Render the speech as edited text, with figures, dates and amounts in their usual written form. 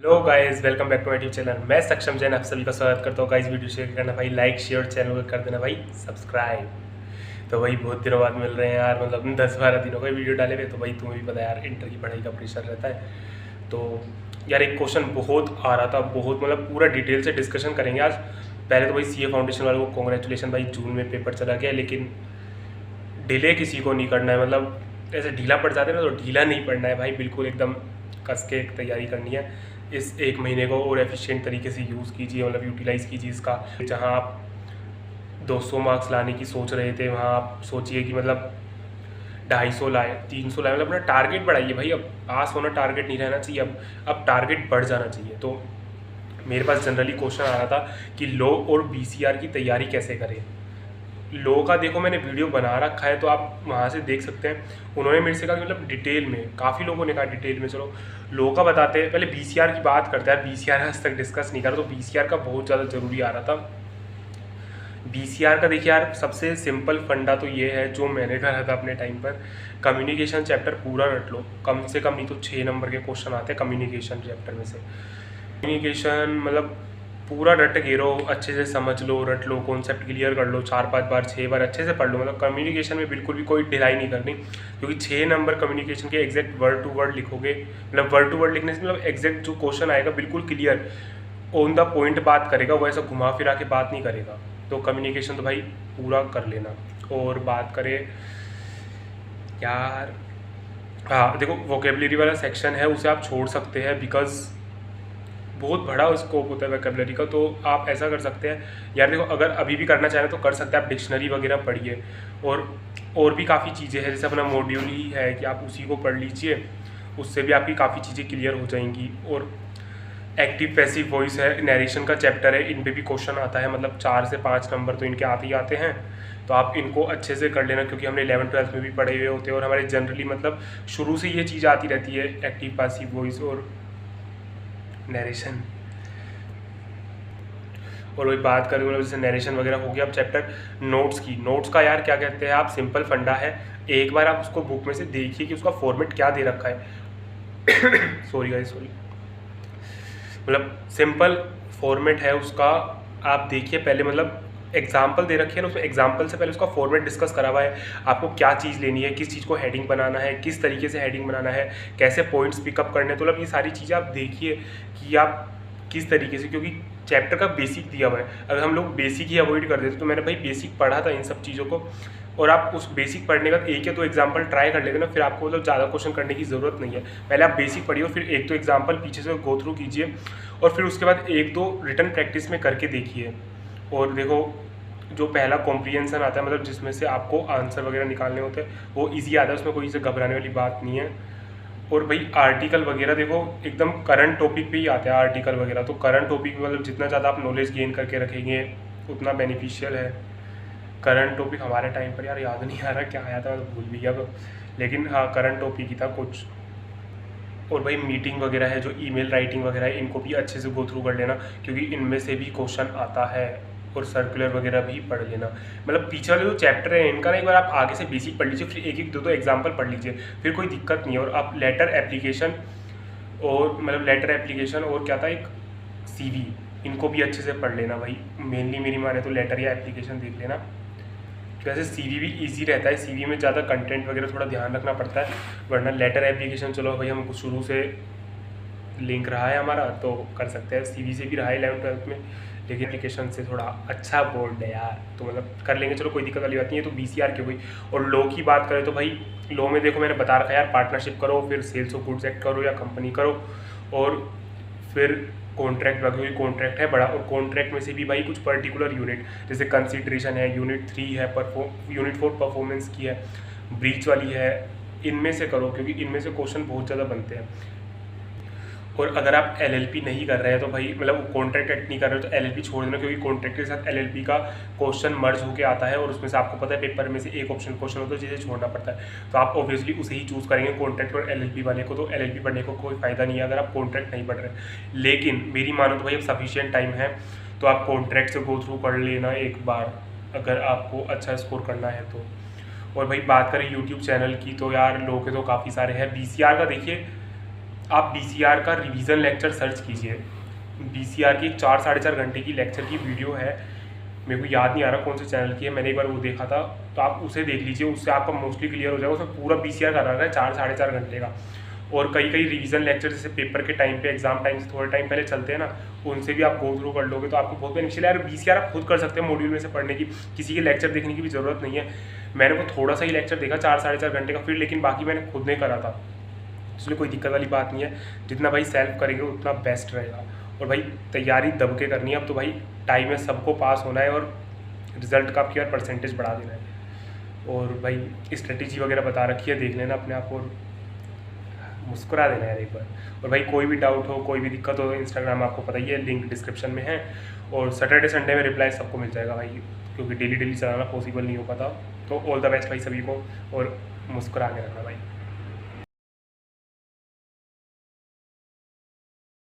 Hello guys, welcome back to my YouTube channel. मैं सक्षम जैन आप सभी का स्वागत करता हूँ। गाइस वीडियो शेयर करना भाई, लाइक शेयर, चैनल को कर देना भाई सब्सक्राइब। तो भाई बहुत दिनों बाद मिल रहे हैं यार, मतलब 10-12 दिनों का वीडियो डाले हुए। तो भाई तुम्हें भी पता है यार, इंटर की पढ़ाई का प्रेशर रहता है। तो यार एक क्वेश्चन बहुत आ रहा था, बहुत मतलब पूरा डिटेल से डिस्कशन करेंगे आज। पहले तो भाई सीए फाउंडेशन वालों को कॉन्ग्रेचुलेशन भाई, जून में पेपर चला गया, लेकिन डिले किसी को नहीं करना है। मतलब ऐसे ढीला पड़ जाते हैं ना, तो ढीला नहीं पड़ना है भाई, बिल्कुल एकदम कस के तैयारी करनी है। इस एक महीने को और एफिशिएंट तरीके से यूज़ कीजिए, मतलब यूटिलाइज़ कीजिए इसका। जहाँ आप 200 मार्क्स लाने की सोच रहे थे, वहाँ आप सोचिए कि मतलब 250 लाए, 300 लाए। मतलब अपना टारगेट बढ़ाइए भाई। अब पास होना टारगेट नहीं रहना चाहिए, अब टारगेट बढ़ जाना चाहिए। तो मेरे पास जनरली क्वेश्चन आ रहा था कि लो और बीसीआर की तैयारी कैसे करें। लो का देखो मैंने वीडियो बना रखा है, तो आप वहाँ से देख सकते हैं। उन्होंने मेरे से कहा कि मतलब डिटेल में, काफ़ी लोगों ने कहा डिटेल में। चलो लो का बताते हैं, पहले बीसीआर की बात करते हैं। बीसीआर आज तक डिस्कस नहीं करा, तो बीसीआर का बहुत ज़्यादा ज़रूरी आ रहा था। बीसीआर का देखिए यार, सबसे सिंपल फंडा तो ये है जो मैंने करा था अपने टाइम पर। कम्युनिकेशन चैप्टर पूरा रट लो, कम से कम नहीं तो 6 नंबर के क्वेश्चन आते हैं कम्युनिकेशन चैप्टर में से। कम्युनिकेशन मतलब पूरा रट के रहो, अच्छे से समझ लो, रट लो, कॉन्सेप्ट क्लियर कर लो, 4-5 बार 6 बार अच्छे से पढ़ लो। मतलब कम्युनिकेशन में बिल्कुल भी कोई ढिलाई नहीं करनी, क्योंकि 6 नंबर कम्युनिकेशन के एग्जैक्ट वर्ड टू वर्ड लिखोगे। मतलब वर्ड टू वर्ड लिखने से मतलब एग्जैक्ट जो क्वेश्चन आएगा बिल्कुल क्लियर ऑन द पॉइंट बात करेगा, वो ऐसा घुमा फिरा के बात नहीं करेगा। तो कम्युनिकेशन तो भाई पूरा कर लेना। और बात करें यार, हाँ देखो, वोकेबलरी वाला सेक्शन है उसे आप छोड़ सकते हैं, बिकॉज बहुत बड़ा स्कोप होता है वोकेबलरी का। तो आप ऐसा कर सकते हैं यार, देखो अगर अभी भी करना चाहें तो कर सकते हैं, आप डिक्शनरी वगैरह पढ़िए। और भी काफ़ी चीज़ें हैं, जैसे अपना मॉड्यूल ही है कि आप उसी को पढ़ लीजिए, उससे भी आपकी काफ़ी चीज़ें क्लियर हो जाएंगी। और एक्टिव पैसिव वॉइस है, नरेशन का चैप्टर है, इन पे भी क्वेश्चन आता है। मतलब 4 से 5 नंबर तो इनके आते ही आते हैं। तो आप इनको अच्छे से कर लेना, क्योंकि हमने 11th-12th में भी पढ़े हुए होते हैं, और हमारे जनरली मतलब शुरू से ये चीज़ आती रहती है, एक्टिव पैसिव वॉइस और नरेशन। और वही बात करें मतलब जैसे नरेशन वगैरह हो गया। अब चैप्टर नोट्स की, नोट्स का यार क्या कहते हैं आप, सिंपल फंडा है। एक बार आप उसको बुक में से देखिए कि उसका फॉर्मेट क्या दे रखा है। Sorry guys, sorry. मतलब सिंपल फॉर्मेट है उसका, आप देखिए पहले। मतलब एग्जाम्पल दे रखी है ना, उसमें एग्जाम्पल से पहले उसका फॉर्मेट डिस्कस करा हुआ है। आपको क्या चीज़ लेनी है, किस चीज़ को हेडिंग बनाना है, किस तरीके से हेडिंग बनाना है, कैसे पॉइंट्स पिकअप करने हैं। तो मतलब ये सारी चीज़ें आप देखिए कि आप किस तरीके से, क्योंकि चैप्टर का बेसिक दिया हुआ है। अगर हम लोग बेसिक ही अवॉइड कर देते, तो मैंने भाई बेसिक पढ़ा था इन सब चीज़ों को, और आप उस बेसिक पढ़ने का 1 या 2 एग्जाम्पल ट्राई कर लेते ना, फिर आपको मतलब ज़्यादा क्वेश्चन करने की ज़रूरत नहीं है। पहले आप बेसिक पढ़िए, फिर 1-2 एग्जाम्पल पीछे से गो थ्रू कीजिए, और फिर उसके बाद 1-2 रिटन प्रैक्टिस में करके देखिए। और देखो, जो पहला कॉम्प्रिहेंसन आता है, मतलब जिसमें से आपको आंसर वगैरह निकालने होते हैं, वो ईजी आता है, उसमें कोई से घबराने वाली बात नहीं है। और भाई आर्टिकल वगैरह देखो, एकदम करंट टॉपिक पे ही आता है आर्टिकल वगैरह। तो करंट टॉपिक मतलब जितना ज़्यादा आप नॉलेज गेन करके रखेंगे उतना बेनिफिशियल है। करंट टॉपिक हमारे टाइम पर यार याद नहीं आ रहा क्या आया था, मैं तो भूल भी गया अब, लेकिन हाँ करंट टॉपिक ही था कुछ। और भाई मीटिंग वगैरह है, जो ईमेल राइटिंग वगैरह है, इनको भी अच्छे से गो थ्रू कर लेना, क्योंकि इनमें से भी क्वेश्चन आता है। और सर्कुलर वगैरह भी पढ़ लेना। मतलब पीछे वाले जो चैप्टर है इनका ना, एक बार आप आगे से बेसिक पढ़ लीजिए, फिर 1-1 2-2 एग्जाम्पल पढ़ लीजिए, फिर कोई दिक्कत नहीं है। और आप लेटर एप्लीकेशन, और मतलब लेटर एप्लीकेशन और क्या था एक सीवी, इनको भी अच्छे से पढ़ लेना भाई। मेनली मेरी माने तो लेटर या एप्लीकेशन देख लेना। वैसे सीवी भी इजी रहता है, सीवी में ज़्यादा कंटेंट वगैरह थोड़ा ध्यान रखना पड़ता है, वरना लेटर एप्लीकेशन चलो भाई हम शुरू से लिंक रहा है हमारा, तो कर सकते हैं। सीवी से भी रहा है 11th-12th में, लेकिन एप्लीकेशन से थोड़ा अच्छा बोर्ड है यार, तो मतलब कर लेंगे, चलो कोई दिक्कत वाली बात नहीं है। तो बीसीआर की हुई। और लो की बात करें तो भाई लो में देखो मैंने बता रखा है यार, पार्टनरशिप करो, फिर सेल्स ऑफ गुड्स एक्ट करो या कंपनी करो, और फिर कॉन्ट्रैक्ट वगैरह, कॉन्ट्रैक्ट है बड़ा। और कॉन्ट्रैक्ट में से भी भाई कुछ पर्टिकुलर यूनिट, जैसे कंसिडरेशन है, यूनिट 3 है, यूनिट 4 परफॉर्मेंस की है, ब्रीच वाली है, इनमें से करो, क्योंकि इनमें से क्वेश्चन बहुत ज़्यादा बनते हैं। और अगर आप एलएलपी नहीं कर रहे हैं तो भाई मतलब कॉन्ट्रैक्ट एक्ट नहीं कर रहे हो, तो एलएलपी छोड़ देना, क्योंकि कॉन्ट्रैक्ट के साथ एलएलपी का क्वेश्चन मर्ज होकर आता है, और उसमें से आपको पता है पेपर में से एक ऑप्शन क्वेश्चन होता है जिसे छोड़ना पड़ता है। तो आप ऑब्वियसली उसे ही चूज़ करेंगे, कॉन्ट्रैक्ट और एलएलपी वाले को। तो एलएलपी पढ़ने को कोई फ़ायदा नहीं है अगर आप कॉन्ट्रैक्ट नहीं पढ़ रहे। लेकिन मेरी मानो तो भाई अब सफिशियंट टाइम है, तो आप कॉन्ट्रैक्ट से गो थ्रू कर लेना एक बार, अगर आपको अच्छा स्कोर करना है तो। और भाई बात करें यूट्यूब चैनल की, तो यार लोग के तो काफ़ी सारे हैं। बीसीआर का देखिए, आप BCR का रिवीजन लेक्चर सर्च कीजिए। BCR की 4 साढ़े 4 घंटे की लेक्चर की वीडियो है, मेरे को याद नहीं आ रहा कौन से चैनल की है, मैंने एक बार वो देखा था, तो आप उसे देख लीजिए, उससे आपका मोस्टली क्लियर हो जाएगा। उसमें पूरा BCR कर रखा है 4 साढ़े 4 घंटे का। और कई रिवीजन लेक्चर जैसे पेपर के टाइम पे, एग्जाम टाइम से थोड़े टाइम पहले चलते हैं ना, उनसे भी आप गो थ्रू कर लोगे तो आपको बहुत बेनिफिशियल है। यार BCR आप खुद कर सकते हैं मॉड्यूल में से पढ़ने की, किसी के लेक्चर देखने की भी ज़रूरत नहीं है। मैंने वो थोड़ा सा ही लेक्चर देखा 4 साढ़े 4 घंटे का, फिर लेकिन बाकी मैंने खुद ने करा था, इसलिए कोई दिक्कत वाली बात नहीं है। जितना भाई सेल्फ करेंगे उतना बेस्ट रहेगा। और भाई तैयारी दब के करनी है, अब तो भाई टाइम है, सबको पास होना है और रिजल्ट का आपकी यार परसेंटेज बढ़ा देना है। और भाई स्ट्रेटेजी वगैरह बता रखी है, देख लेना अपने आप और मुस्कुरा देना यार एक बार। और भाई कोई भी डाउट हो, कोई भी दिक्कत हो, इंस्टाग्राम आपको पता ही है, लिंक डिस्क्रिप्शन में है। और सैटरडे संडे में रिप्लाई सबको मिल जाएगा भाई, क्योंकि डेली चलाना पॉसिबल नहीं हो पाता। तो ऑल द बेस्ट भाई सभी को, और मुस्कुरा के रखना भाई।